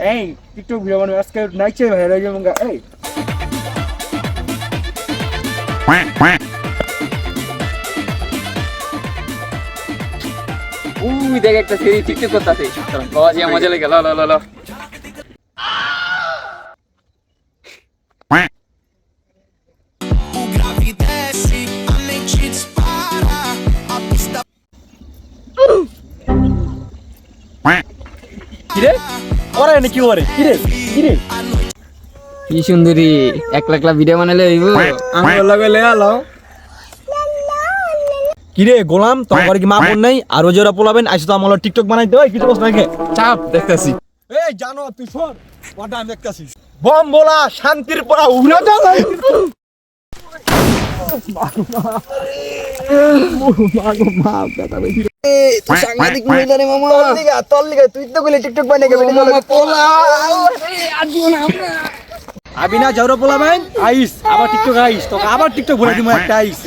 এই TikTok video বানাবো আজকে নাইচে ভাইরাল হয়ে যাবো এই উই দেখ একটা সেরি টিকটক করতেছে বাবা জি মজা লাগে ল ল ল ল কিরে ওরা এনে কি করে কিরে কিরে কি সুন্দরী একলা একলা ভিডিও বানালে হইব আমি লাগে লে আলো কিরে গোলাম তোমার ঘরে কি মা বোন নাই আর ওই যে ওরা পোলাবেন আইসো তো আমার টিকটক বানাইতে হয় কিছু বস নাকি চাপ দেখতেছি এই জানো তুই শোন ওটা আমি দেখতাছি বম বলা শান্তির পড়া উড়া দাও সাংঘাতিক মহিলা রে মামা তোর লিগা তুই তো কইলে টিকটক বানাই গে আবি না যাওরা পোলাবেন আইস আবার টিকটক আইস তোকে আবার টিকটক বলে দিমু একটা আইস